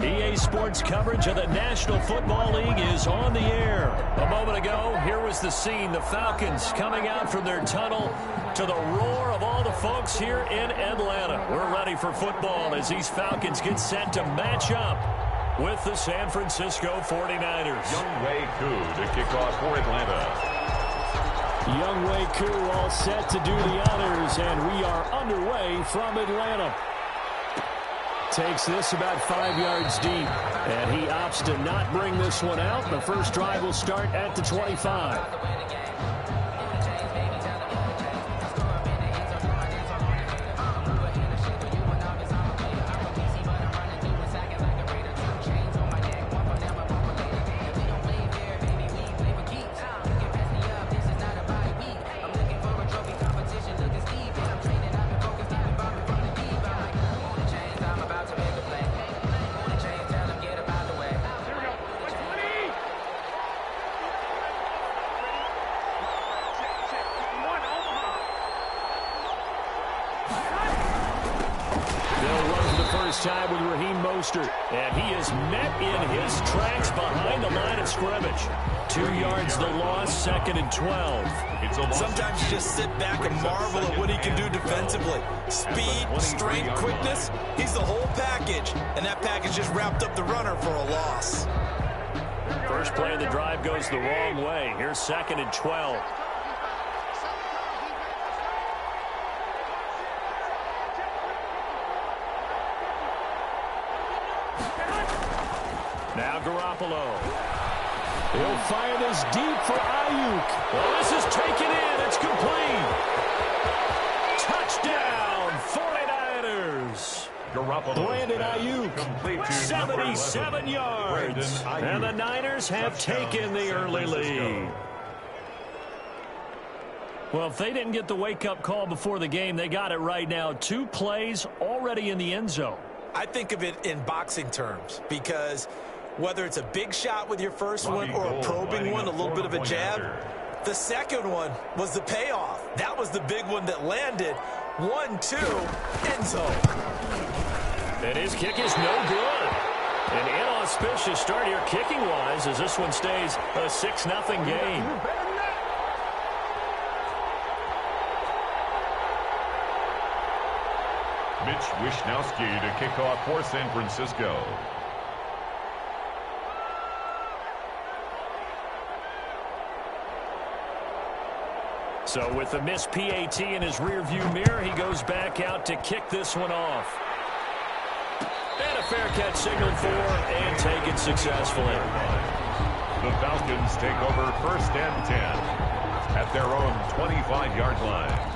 EA Sports coverage of the National Football League is on the air. A moment ago, here was the scene. The Falcons coming out from their tunnel to the roar of all the folks here in Atlanta. We're ready for football as these Falcons get set to match up with the San Francisco 49ers. Younghoe Koo to kick off for Atlanta. Younghoe Koo all set to do the honors, and we are underway from Atlanta. Takes this about 5 yards deep, and he opts to not bring this one out. The first drive will start at the 25. Time with Raheem Mostert, and he is met in his tracks behind the line of scrimmage. 2 yards the loss, 2nd and 12. Sometimes you just sit back and marvel at what he can do defensively. Speed, strength, quickness, he's the whole package, and that package just wrapped up the runner for a loss. First play of the drive goes the wrong way. Here's 2nd and 12. Now Garoppolo. He'll fire this deep for Ayuk. Well, this is taken in. It's complete. Touchdown, 49ers. Brandon Ayuk, 77 yards. And the Niners have taken the early lead. Well, if they didn't get the wake-up call before the game, they got it right now. 2 plays already in the end zone. I think of it in boxing terms because whether it's a big shot with your first one or a probing one, a little bit of a jab, the second one was the payoff. That was the big one that landed. 1-2, end zone. And his kick is no good. An inauspicious start here kicking-wise as this one stays a 6-0 game. Mitch Wishnowsky to kick off for San Francisco. So with the missed PAT in his rearview mirror, he goes back out to kick this one off. And a fair catch signaled for and taken successfully. The Falcons take over 1st and 10 at their own 25-yard line.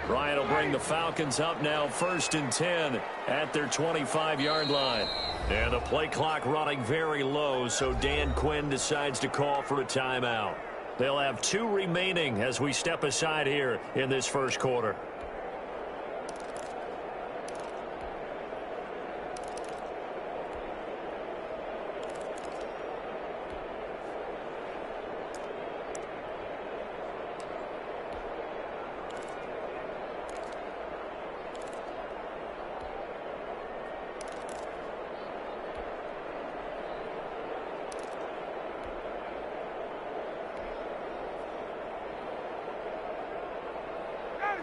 Ryan will bring the Falcons up now 1st and 10 at their 25-yard line. And the play clock running very low, so Dan Quinn decides to call for a timeout. They'll have 2 remaining as we step aside here in this first quarter.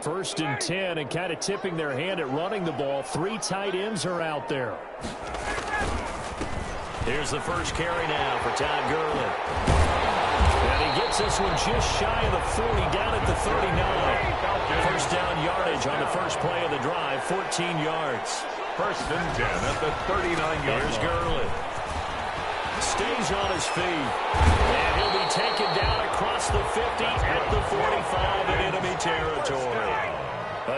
First and 10, and kind of tipping their hand at running the ball. 3 tight ends are out there. Here's the first carry now for Todd Gurley. And he gets this one just shy of the 40, down at the 39. First down yardage on the first play of the drive, 14 yards. 1st and 10 at the 39-yard line. Here's Gurley. stays on his feet. And he'll be taken down across the 50 at the 45 in enemy territory.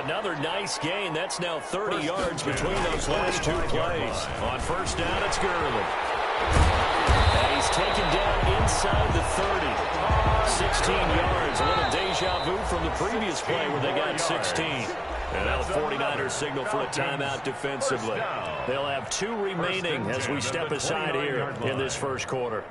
Another nice gain. That's now 30 yards between those last two plays. On first down, it's Gurley. And he's taken down inside the 30. 16 yards. A little deja vu from the previous play where they got 16. And now the 49ers signal for a timeout defensively. They'll have 2 remaining as we step aside here in this first quarter.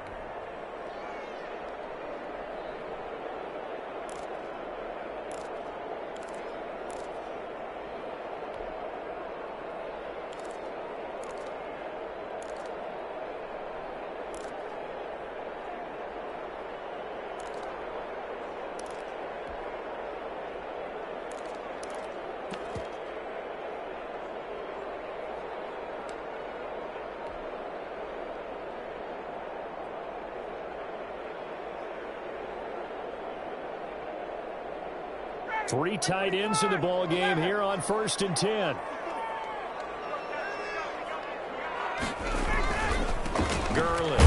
Three tight ends in the ball game here on 1st and 10. Gurley.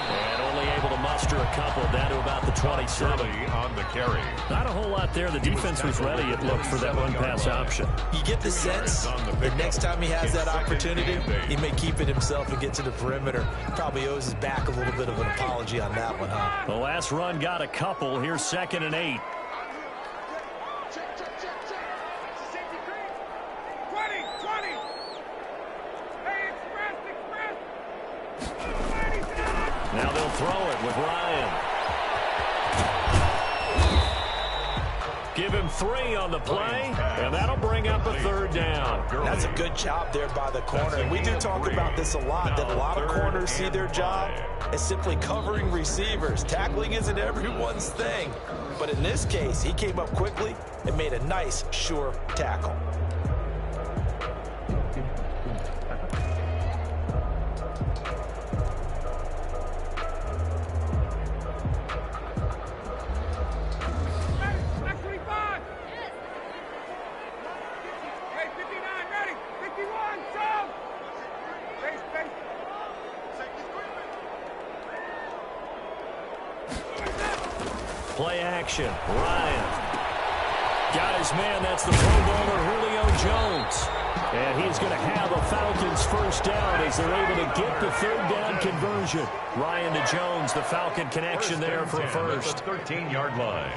And only able to muster a couple down to about the 27. On the carry. Not a whole lot there. The defense was ready, it looked, for that run-pass option. You get the sense the next time he has that opportunity, he may keep it himself and get to the perimeter. Probably owes his back a little bit of an apology on that one, huh? The last run got a couple. Here's 2nd and 8. Now they'll throw it with Ryan. Give him 3 on the play, and that'll bring up a 3rd down. That's a good job there by the corner. And we do talk about this a lot, that a lot of corners see their job as simply covering receivers. Tackling isn't everyone's thing. But in this case, he came up quickly and made a nice, sure tackle. Play action. Ryan. Got his man. That's the Pro Bowler Julio Jones. And he's going to have a Falcons first down as they're able to get the 3rd down conversion. Ryan to Jones, the Falcon connection there for a first. 13-yard line.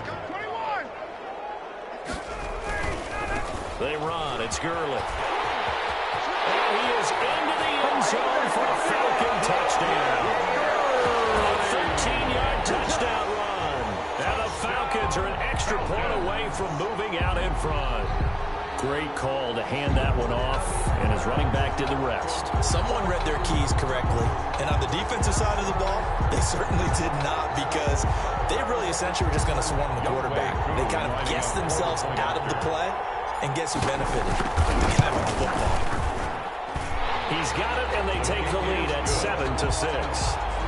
They run. It's Gurley. And he is into the end zone for a Falcon touchdown. A 13-yard touchdown run. And the Falcons are an extra point away from moving out in front. Great call to hand that one off, and his running back did the rest. Someone read their keys correctly, and on the defensive side of the ball, they certainly did not, because they really essentially were just going to swarm the quarterback. They kind of guessed themselves out of the play, and guess who benefited? The guy with the football. He's got it, and they take the lead at 7-6.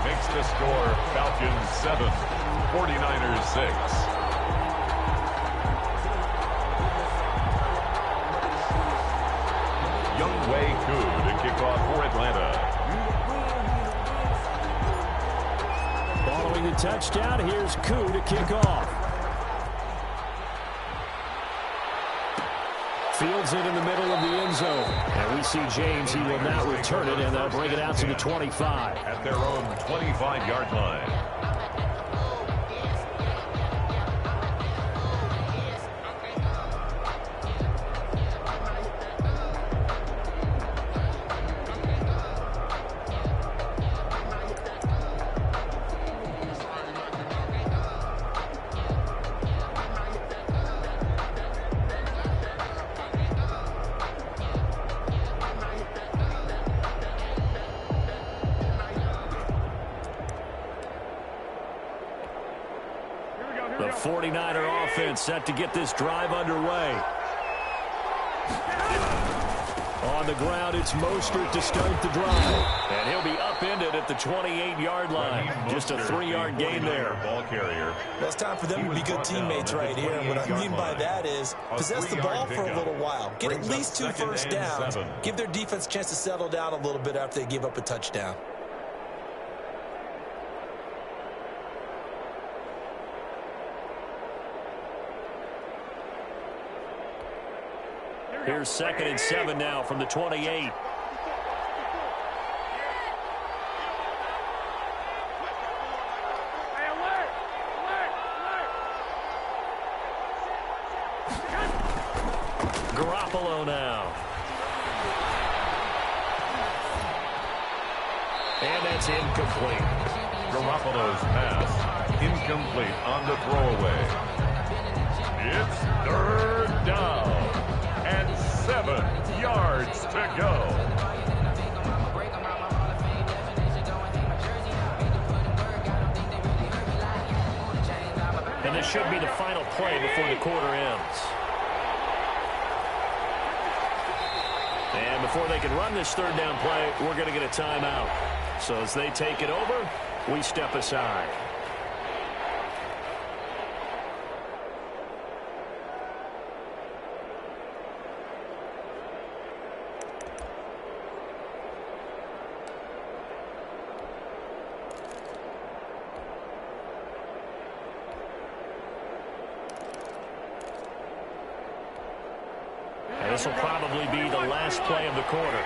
Makes the score Falcons 7, 49ers 6. Younghoe Koo to kick off for Atlanta. Following the touchdown, here's Koo to kick off. Fields it in the middle of the end zone. And we see James. He will now return it, and they'll bring it out to the 25. At their own 25-yard line. The 49er offense set to get this drive underway. On the ground, it's Mostert to start the drive. And he'll be upended at the 28-yard line. Just a 3-yard gain there. Ball carrier. Well, it's time for them to be good teammates right here. And what I mean by that is possess the ball for a little while. Get at least 2 first downs. Give their defense a chance to settle down a little bit after they give up a touchdown. Here's 2nd and 7 now from the 28. Garoppolo now. And that's incomplete. Garoppolo's pass incomplete on the throwaway. It's 3rd down and 7 yards to go. And this should be the final play before the quarter ends. And before they can run this 3rd down play, we're going to get a timeout. So as they take it over, we step aside. And this will probably be the last play of the quarter.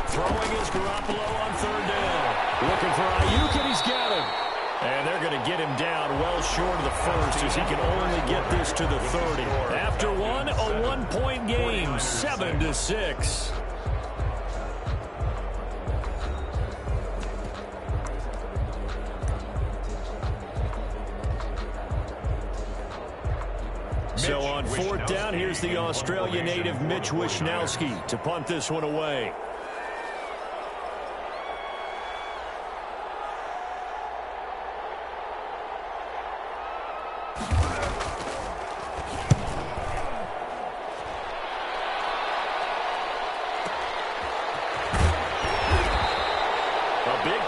Throwing is Garoppolo on 3rd down. Looking for Ayuk, and he's got him. And they're going to get him down well short of the first as he can only get this to the 30. After one, a 1-point game, 7-6. So on 4th down, here's the Australia native Mitch Wishnowsky to punt this one away.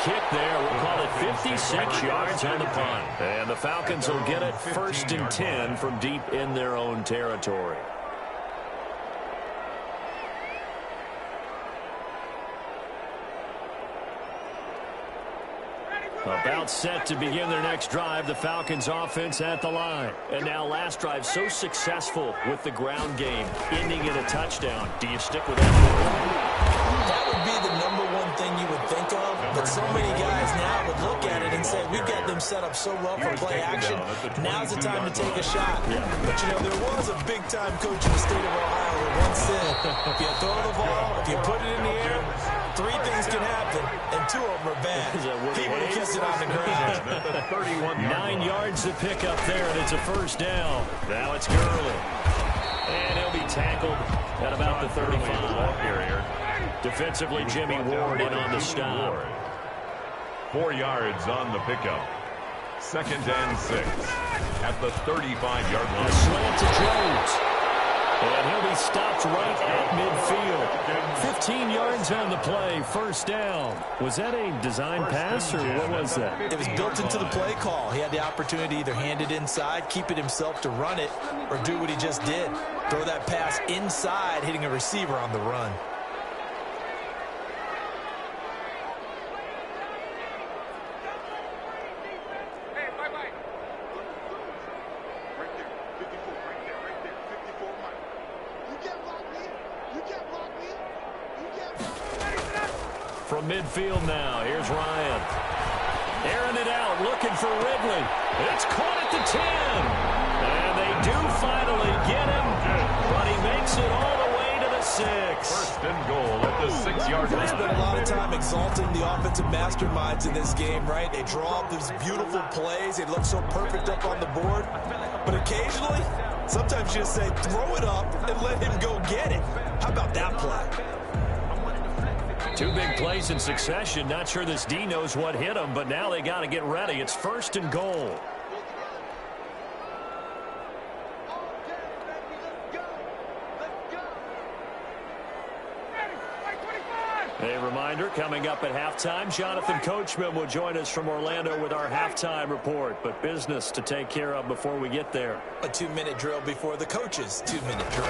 Kick there. We'll call it 56 yards on the punt. And the Falcons will get it 1st and 10 from deep in their own territory. About set to begin their next drive. The Falcons offense at the line. And now last drive so successful with the ground game, ending in a touchdown. Do you stick with that? That would be the #1 thing you would think of, but so many guys now would look at it and say, we've got them set up so well for play action. Now's the time to take a shot. But, you know, there was a big-time coach in the state of Ohio that once said, if you throw the ball, if you put it in the air, 3 things can happen, and 2 of them are bad. He would have kept it on the ground. 9 yards to pick up there, and it's a 1st down. Now it's Gurley. And he'll be tackled at about the 35. Defensively, Jimmy Ward in on the stop. 4 yards on the pickup. 2nd and 6 at the 35-yard line. The slant to Jones. And he'll be stopped right at midfield. 15 yards on the play, 1st down. Was that a design pass, or what was that? It was built into the play call. He had the opportunity to either hand it inside, keep it himself to run it, or do what he just did. Throw that pass inside, hitting a receiver on the run. From midfield now, here's Ryan. Airing it out, looking for Ridley. It's caught at the 10. And they do finally get him, but he makes it all the way to the 6. 1st and goal at the 6-yard line. They spend a lot of time exalting the offensive masterminds in this game, right? They draw up these beautiful plays. They look so perfect up on the board. But occasionally, sometimes you just say, throw it up and let him go get it. How about that play? 2 big plays in succession. Not sure this D knows what hit him, but now they got to get ready. It's 1st and goal. A reminder, coming up at halftime, Jonathan Coachman will join us from Orlando with our halftime report. But business to take care of before we get there. A 2-minute drill before the coach's 2-minute drill.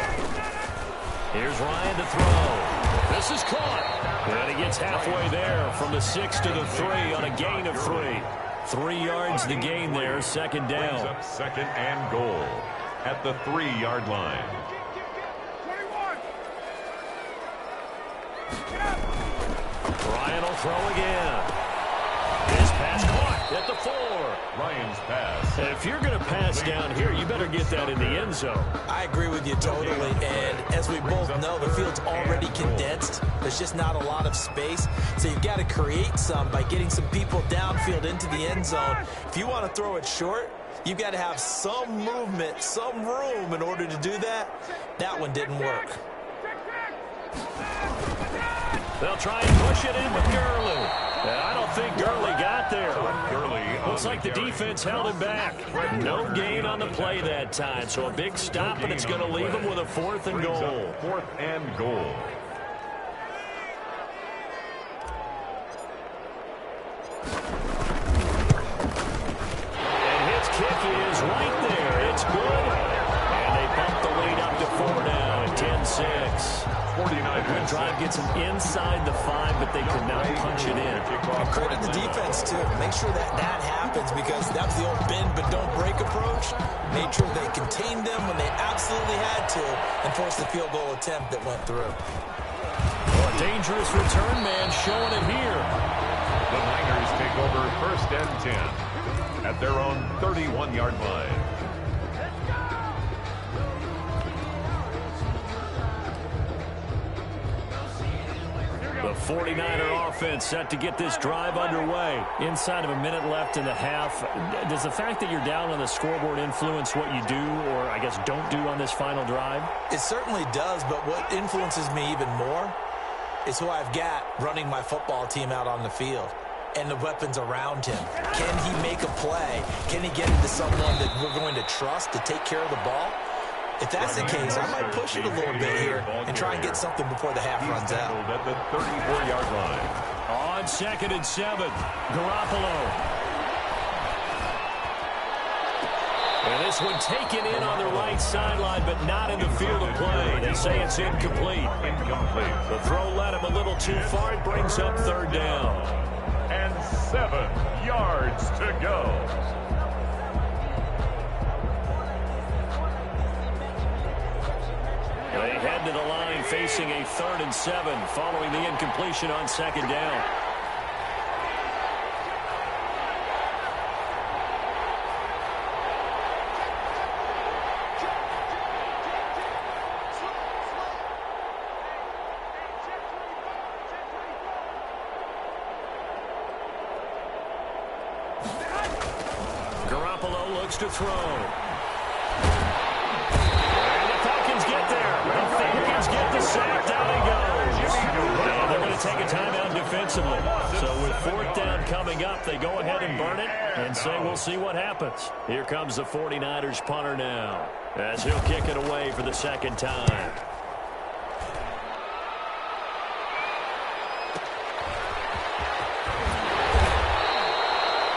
Here's Ryan to throw. This is caught. And he gets halfway there from the 6 to the 3 on a gain of 3. 3 yards the gain there, 2nd down. Brings up 2nd and goal. at the 3-yard line. Ryan will throw again. This pass caught at the 4. Ryan's pass. If you're going to pass down here, you better get that in the end zone. I agree with you totally, and as we both know, the field's already condensed. There's just not a lot of space, so you've got to create some by getting some people downfield into the end zone. If you want to throw it short, you've got to have some movement, some room in order to do that. That one didn't work. They'll try and push it in with Gurley. I don't think Gurley got there. Looks like the defense held him back. No gain on the play that time, so a big stop, and it's going to leave him with a 4th and goal. 4th and goal. And his kick is right there. It's good. And they bump the lead up to 4 now at 10-6. Good drive gets them inside the 5, but they could not punch it in. And credit the defense, too. Make sure that happens, because that was the old bend but don't break approach. Made sure they contained them when they absolutely had to and forced the field goal attempt that went through. A dangerous return man showing it here. The Niners take over 1st and 10 at their own 31-yard line. The 49er offense set to get this drive underway. Inside of a minute left in the half. Does the fact that you're down on the scoreboard influence what you do, or I guess don't do on this final drive? It certainly does, but what influences me even more is who I've got running my football team out on the field and the weapons around him. Can he make a play? Can he get into someone that we're going to trust to take care of the ball? If that's the case, I might push it a little bit here and try and get something before the half runs out. At the 34-yard line. On 2nd and 7, Garoppolo. And this one taken in on the right sideline, but not in the field of play. They say it's incomplete. The throw led him a little too far. It brings up 3rd down. And 7 yards to go. They head to the line facing a 3rd and 7 following the incompletion on 2nd down. Garoppolo looks to throw. Get the sack, down he goes. And they're going to take a timeout defensively. So with 4th down coming up, they go ahead and burn it and say we'll see what happens. Here comes the 49ers punter now, as he'll kick it away for the 2nd time.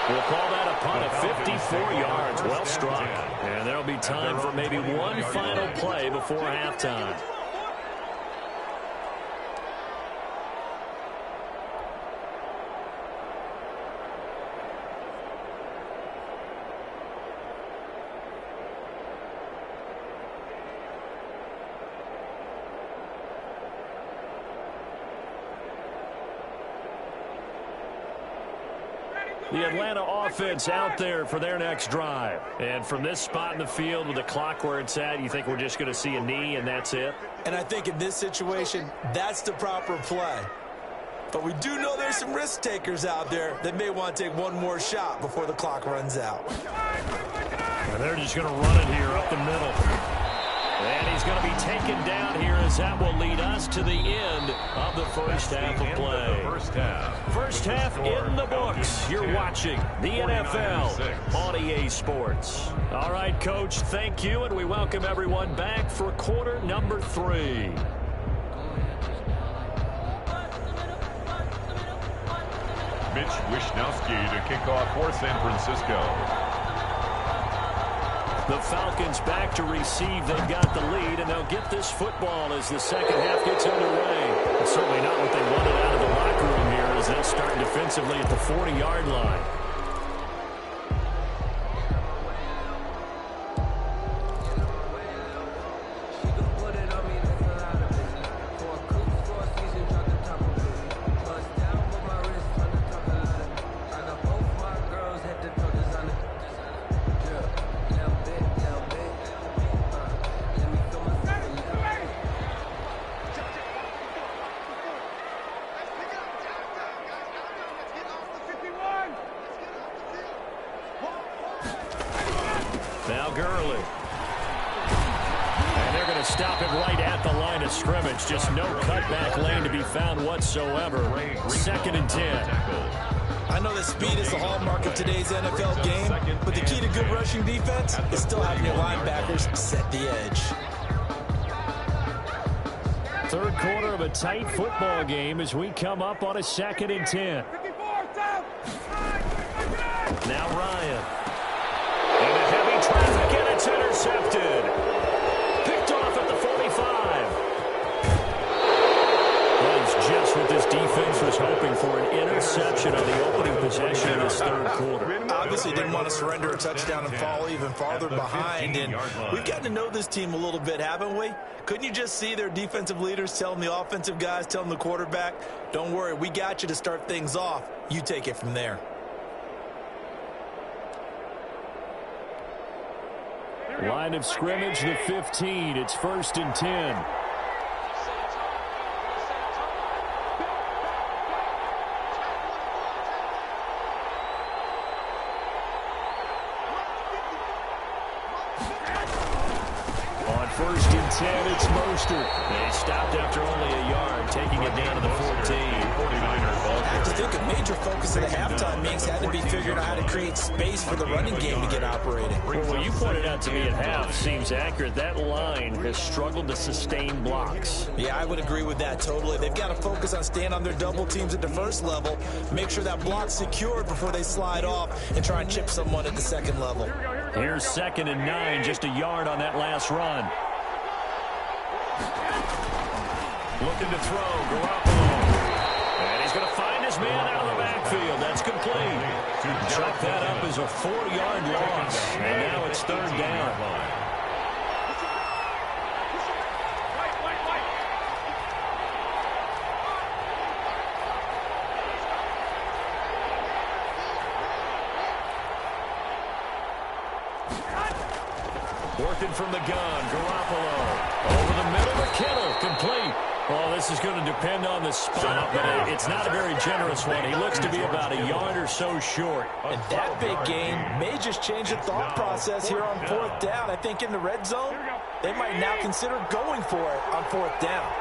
We'll call that a punt of 54 yards. Well struck. And there'll be time for maybe one final play before halftime. The Atlanta offense out there for their next drive. And from this spot in the field with the clock where it's at, you think we're just going to see a knee and that's it? And I think in this situation, that's the proper play. But we do know there's some risk takers out there that may want to take one more shot before the clock runs out. And they're just going to run it here up the middle. And he's going to be taken down here, as that will lead us to the end of the first half of play. First half in the books. You're watching the NFL on EA Sports. All right, Coach, thank you, and we welcome everyone back for quarter number 3. Mitch Wishnowsky to kick off for San Francisco. The Falcons back to receive. They've got the lead, and they'll get this football as the second half gets underway. It's certainly not what they wanted out of the locker room here, as they'll start defensively at the 40-yard line. Gurley. And they're going to stop it right at the line of scrimmage. Just no cutback lane to be found whatsoever. 2nd and 10. I know that speed is the hallmark of today's NFL game, but the key to good rushing defense is still having your linebackers set the edge. Third quarter of a tight football game as we come up on a 2nd and 10. Now Ryan. And a heavy traffic, and it's intercepted. Picked off at the 45. That is just what this defense was hoping for, an interception on the opening possession of this third quarter. Obviously didn't want to surrender a touchdown and fall even farther behind. And we've gotten to know this team a little bit, haven't we? Couldn't you just see their defensive leaders telling the offensive guys, telling the quarterback, don't worry, we got you to start things off. You take it from there. Line of scrimmage, the 15. It's 1st and 10. On 1st and 10, it's Mostert. They stopped after only a yard, taking it down to the 14. I have to think a major focus of the halftime mix had to be figuring out how to create space for the running game to get operating. Well, what you pointed out to me at half seems accurate. That line has struggled to sustain blocks. Yeah, I would agree with that totally. They've got to focus on staying on their double teams at the first level, make sure that block's secured before they slide off, and try and chip someone at the second level. Here's 2nd and 9, just a yard on that last run. Looking to throw, Garoppolo. And he's going to find his man out of the backfield. That's complete. Chalk that up as a 4-yard loss. And now it's 3rd down. Working from the gun, Garoppolo. Over the middle to Kittle, complete. Well, this is going to depend on the spot, but it's not a very generous one. He looks to be about a yard or so short. And that big gain may just change the thought process here on 4th down. I think in the red zone, they might now consider going for it on 4th down.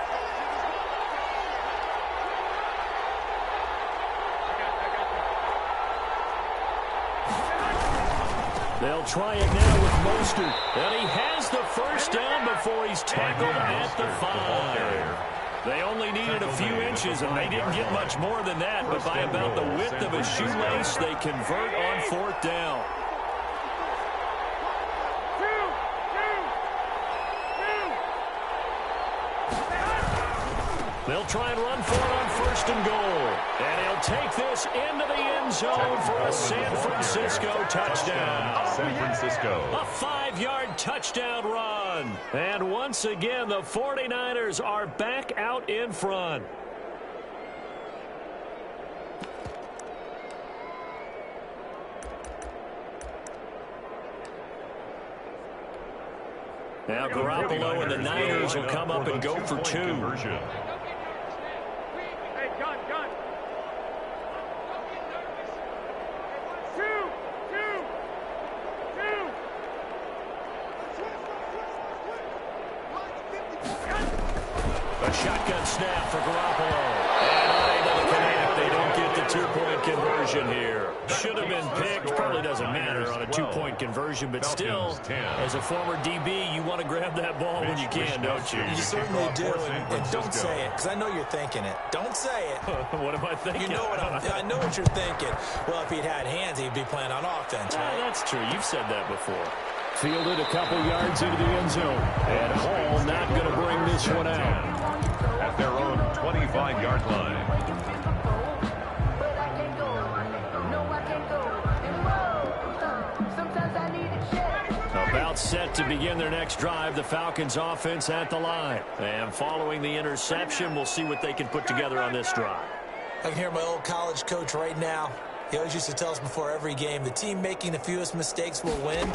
They'll try it now with Mostert. And he has the first down before he's tackled at the 5. They only needed a few inches, and they didn't get much more than that. But by about the width of a shoelace, they convert on 4th down. They'll try and run for it on 1st and goal. And he'll take this into the end zone for a San Francisco touchdown. San Francisco. A 5-yard touchdown run. And once again, the 49ers are back out in front. Now Garoppolo and the Niners will come up and go for 2. A shotgun snap for Garoppolo. And right to the connect. They don't get the 2-point conversion here. Should have been picked. Probably doesn't matter on a 2-point conversion, but still, as a former DB, you want to grab that ball when you can, don't you? You certainly do, and don't say it, because I know you're thinking it. Don't say it. What am I thinking? You know what I know what you're thinking. Well, if he'd had hands, he'd be playing on offense, right? That's true. You've said that before. Fielded a couple yards into the end zone. And Hall not going to bring this one out. At their own 25-yard line. About set to begin their next drive, the Falcons offense at the line. And following the interception, we'll see what they can put together on this drive. I can hear my old college coach right now. He always used to tell us before every game, the team making the fewest mistakes will win.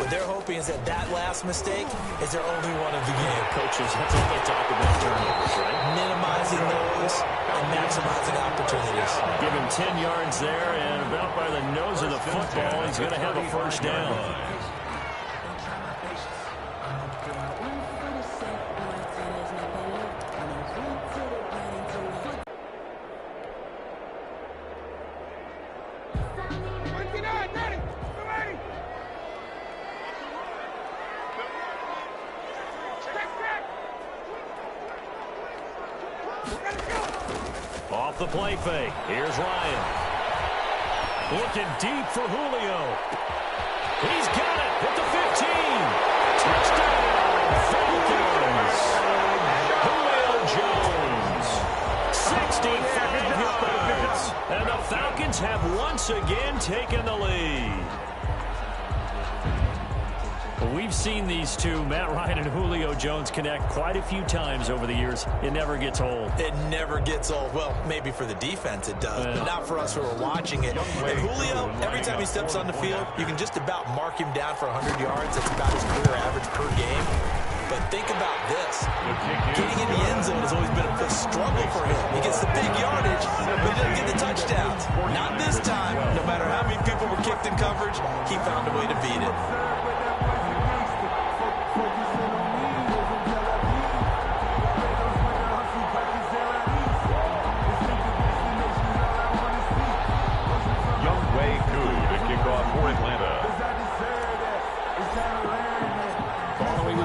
What they're hoping is that last mistake is their only one of the game. Coaches, that's all they talk about, turnovers, right? Minimizing those and maximizing opportunities. Give him 10 yards there, and about by the nose of the football, he's going to have a first down. Off the play fake. Here's Ryan. Looking deep for Julio. He's got it at the 15. Touchdown, Falcons. Julio Jones. 65 yards. And the Falcons have once again taken the lead. We've seen these two, Matt Ryan and Julio Jones, connect quite a few times over the years. It never gets old. It never gets old. Well, maybe for the defense it does, but not for us who are watching it. And Julio, every time he steps on the field, you can just about mark him down for 100 yards. That's about his career average per game. But think about this. Getting in the end zone has always been a struggle for him. He gets the big yardage, but he doesn't get the touchdowns. Not this time. No matter how many people were kicked in coverage, he found a way to beat it.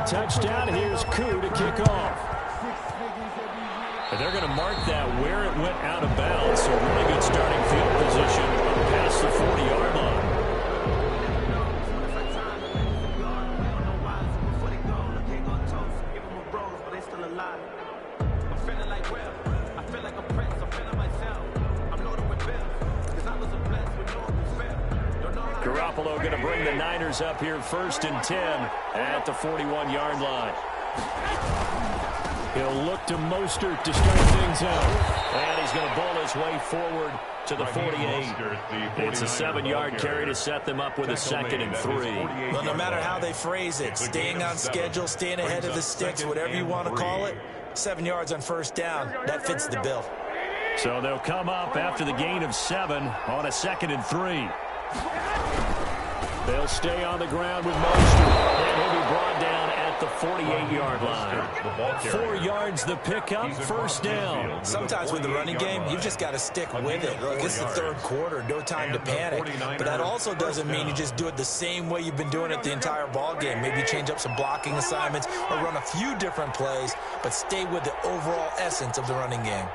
Touchdown. Here's Koo to kick off. And they're going to mark that where it went out of bounds. So really good starting field position past the 40-yard line. Garoppolo going to bring the Niners up here 1st and 10 at the 41-yard line. He'll look to Mostert to start things out. And he's going to bowl his way forward to the 48. It's a 7-yard carry to set them up with a 2nd and 3. Well, no matter how they phrase it, staying on schedule, staying ahead of the sticks, whatever you want to call it, 7 yards on 1st down, that fits the bill. So they'll come up after the gain of 7 on a 2nd and 3. They'll stay on the ground with Mostert, and he'll be brought down at the 48-yard line. 4 yards the pickup, 1st down. Sometimes with the running game, you've just got to stick with it. Look, it's the 3rd quarter, no time to panic. But that also doesn't mean you just do it the same way you've been doing it the entire ball game. Maybe change up some blocking assignments or run a few different plays, but stay with the overall essence of the running game.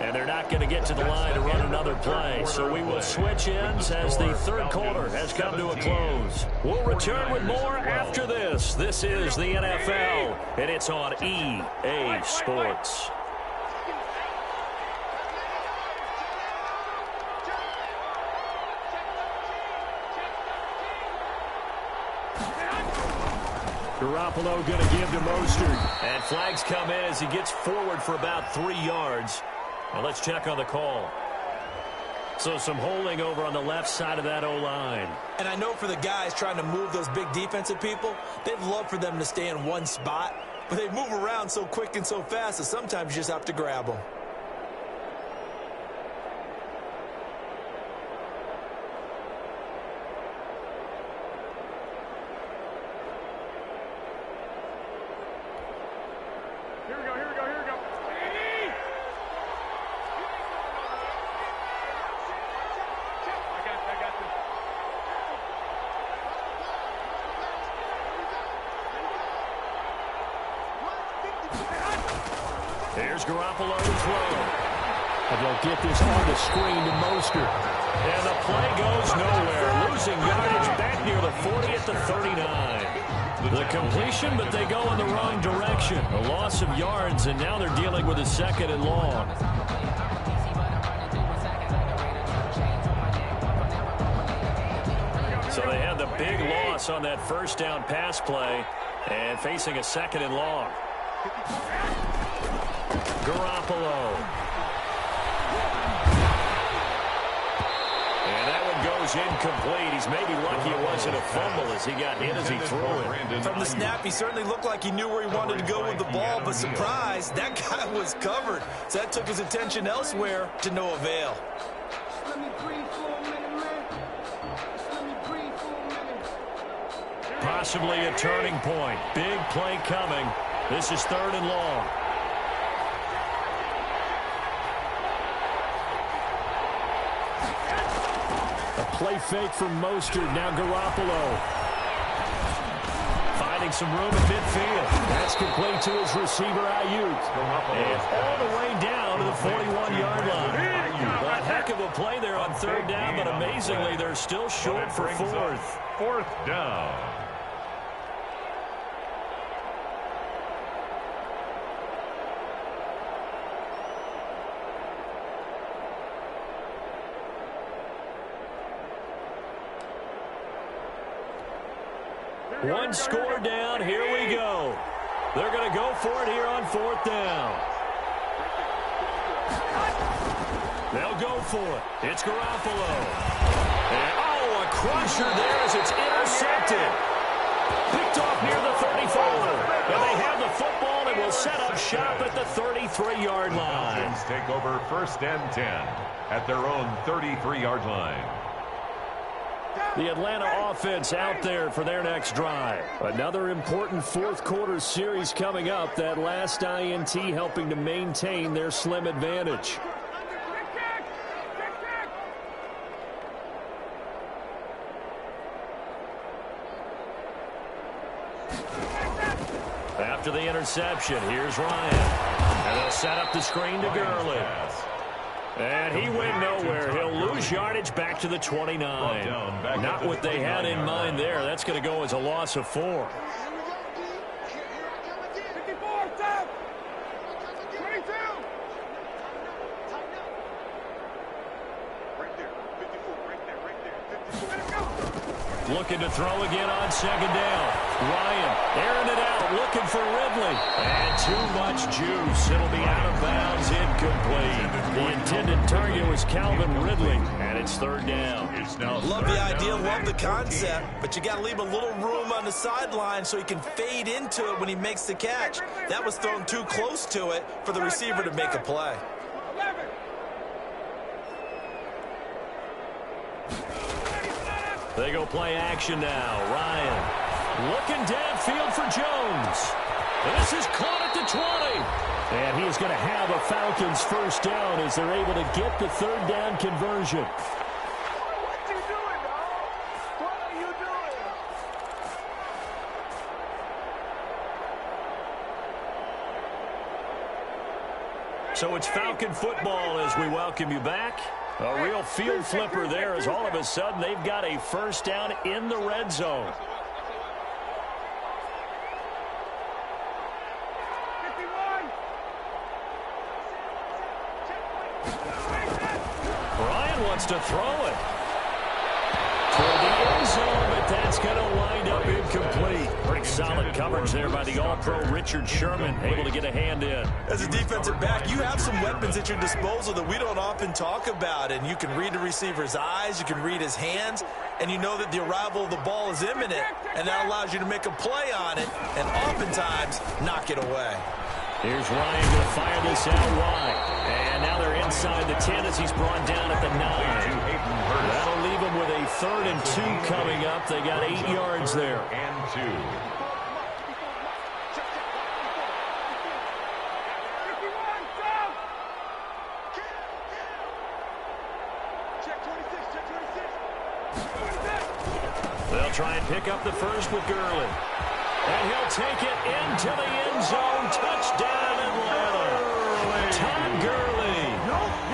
And they're not going to get to the line to run another play. So we will switch ends as the 3rd quarter has come to a close. We'll return with more after this. This is the NFL, and it's on EA Sports. Garoppolo going to give to Mostert. And flags come in as he gets forward for about 3 yards. Now let's check on the call. So some holding over on the left side of that O-line. And I know for the guys trying to move those big defensive people, they'd love for them to stay in one spot. But they move around so quick and so fast that sometimes you just have to grab them. Here's Garoppolo to throw. And they'll get this on the screen to Mostert. And the play goes nowhere. Losing yardage back near the 40 at the 39. The completion, but they go in the wrong direction. A loss of yards, and now they're dealing with a 2nd and long. So they had the big loss on that 1st down pass play and facing a 2nd and long. Garoppolo. And that one goes incomplete. He's maybe lucky it wasn't a fumble as he got hit as he threw it. From the snap, he certainly looked like he knew where he wanted to go with the ball, but surprise, that guy was covered. So that took his attention elsewhere to no avail. Possibly a turning point. Big play coming. This is 3rd and long. A play fake from Mostert. Now Garoppolo. Finding some room in midfield. That's complete to his receiver, Ayuk. And all the way down to the 41-yard line. A heck of a play there on 3rd down, but amazingly, they're still short for 4th. 4th down. One score down. Here we go. They're going to go for it here on 4th down. They'll go for it. It's Garoppolo. And, a crusher there as it's intercepted. Picked off near the 34. And they have the football and will set up shop at the 33-yard line. Falcons take over 1st and 10 at their own 33-yard line. The Atlanta offense out there for their next drive. Another important 4th quarter series coming up. That last INT helping to maintain their slim advantage. After the interception, here's Ryan. And they'll set up the screen to Gurley. And he went nowhere. He'll lose yardage back to the 29. Not what they had in mind there. That's going to go as a loss of 4. Looking to throw again on 2nd down. Ryan airing it out, looking for Ridley. And too much juice. It'll be out of bounds, incomplete. The intended target was Calvin Ridley, and it's 3rd down. Love the idea, love the concept, but you got to leave a little room on the sideline so he can fade into it when he makes the catch. That was thrown too close to it for the receiver to make a play. They go play action now. Ryan looking downfield for Jones. This is caught at the 20. And he is going to have a Falcons 1st down as they're able to get the 3rd down conversion. What you doing, dog? What are you doing? So it's Falcon football as we welcome you back. A real field flipper there as all of a sudden they've got a 1st down in the red zone. Ryan wants to throw it toward the end zone, but that's going to wind up incomplete. Pretty solid coverage there by the All-Pro Richard Sherman, able to get a hand in. As a defensive back, you have some weapons at your disposal that we don't often talk about, and you can read the receiver's eyes, you can read his hands, and you know that the arrival of the ball is imminent, and that allows you to make a play on it, and oftentimes knock it away. Here's Ryan going to fire this out wide. And now they're inside the 10 as he's brought down at the 9. That'll leave them with a 3rd and 2 coming up. They got 8 yards there. And 2. They'll try and pick up the first with Gurley. And he'll take it into the end zone. Touchdown, Atlanta. Todd Gurley.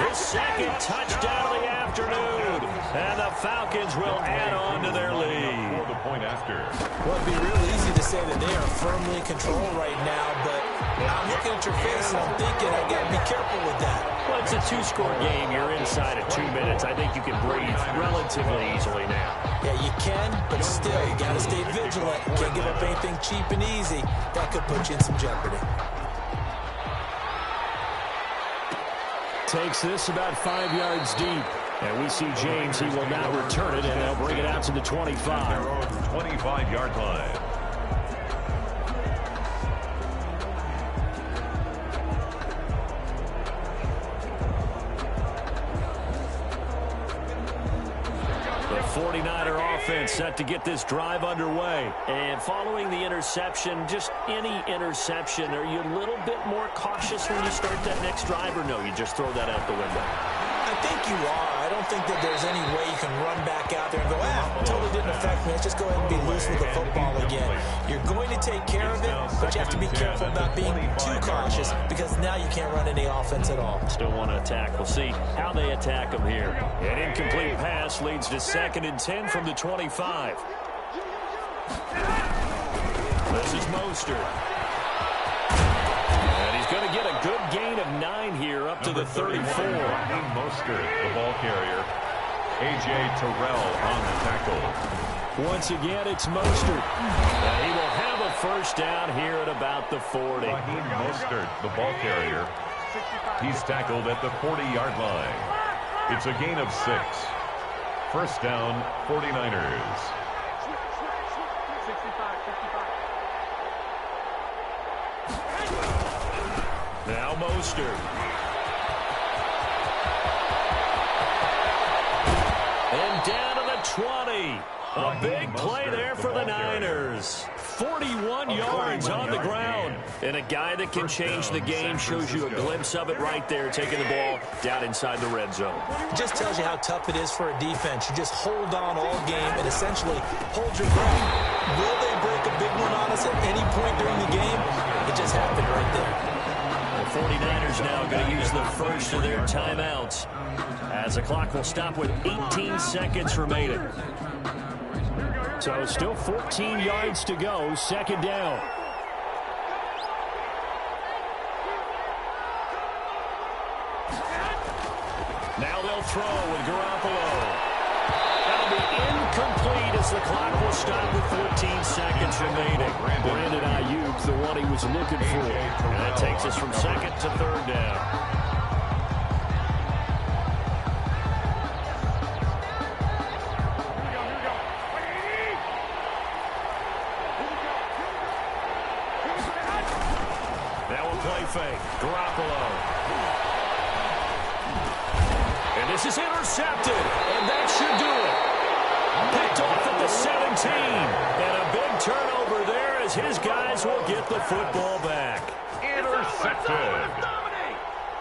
His 2nd touchdown of the afternoon. And the Falcons will add on to their lead. For the point after. Well, it'd be real easy to say that they are firmly in control right now, but I'm looking at your face and I'm thinking I got to be careful with that. Well, it's a 2-score game. You're inside of 2 minutes. I think you can breathe relatively easily now. Yeah, you can, but still, you got to stay vigilant. Can't give up anything cheap and easy. That could put you in some jeopardy. Takes this about 5 yards deep. And we see James. He will now return it, and they'll bring it out to the 25. 25-yard line. The 49er offense set to get this drive underway. And following the interception, just any interception, are you a little bit more cautious when you start that next drive, or no, you just throw that out the window? I think you are. I don't think that there's any way you can run back out there and go, totally didn't affect me. Let's just go ahead and be loose with the football again. You're going to take care of it, but you have to be careful about being too cautious because now you can't run any offense at all. Still want to attack. We'll see how they attack them here. An incomplete pass leads to 2nd and 10 from the 25. This is Mostert. Going to get a good gain of 9 here up to the 34. Mostert, the ball carrier. A.J. Terrell on the tackle. Once again, it's Mostert. He will have a first down here at about the 40. Mostert, the ball carrier. He's tackled at the 40-yard line. It's a gain of 6. First down, 49ers. Now Mostert. And down to the 20. A big play there for the Niners. 41 yards on the ground. And a guy that can change the game shows you a glimpse of it right there, taking the ball down inside the red zone. It just tells you how tough it is for a defense. You just hold on all game and essentially hold your breath. Will they break a big one on us at any point during the game? It just happened right there. The 49ers now going to use the first of their timeouts as the clock will stop with 18 seconds remaining. So still 14 yards to go, 2nd down. Now they'll throw with Garoppolo. That'll be incomplete as the clock will stop with 14 seconds remaining. Brandon Ayuk, the one he was looking for. And that takes us from 2nd to 3rd down. Fake. Garoppolo. And this is intercepted. And that should do it. Picked off at the 17. And a big turnover there as his guys will get the football back. Intercepted.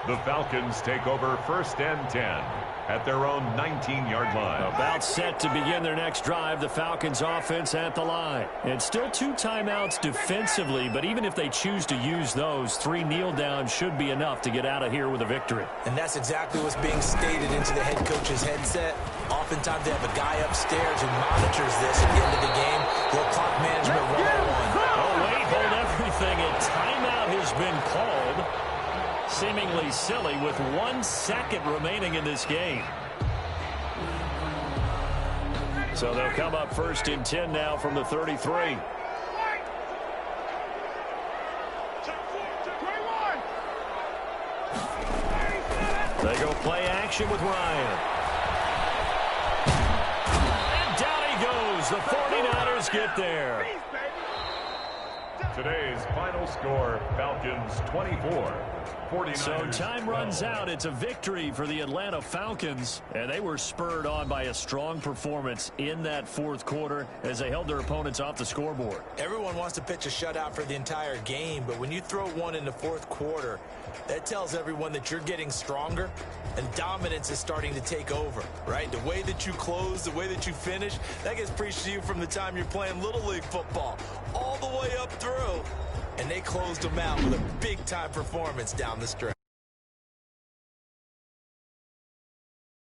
The Falcons take over 1st and 10 at their own 19-yard line. About set to begin their next drive, the Falcons offense at the line. And still 2 timeouts defensively, but even if they choose to use those, 3 kneel downs should be enough to get out of here with a victory. And that's exactly what's being stated into the head coach's headset. Oftentimes they have a guy upstairs who monitors this at the end of the game. Little clock management 101. Oh, wait, hold everything. A timeout has been called. Seemingly silly with 1 second remaining in this game. So they'll come up 1st and 10 now from the 33. They go play action with Ryan. And down he goes. The 49ers get there. Today's final score, Falcons 24. So time runs out. It's a victory for the Atlanta Falcons, and they were spurred on by a strong performance in that 4th quarter as they held their opponents off the scoreboard. Everyone wants to pitch a shutout for the entire game, but when you throw one in the 4th quarter, that tells everyone that you're getting stronger and dominance is starting to take over, right? The way that you close, the way that you finish, that gets preached to you from the time you're playing Little League football all the way up through. And they closed them out with a big-time performance down the stretch.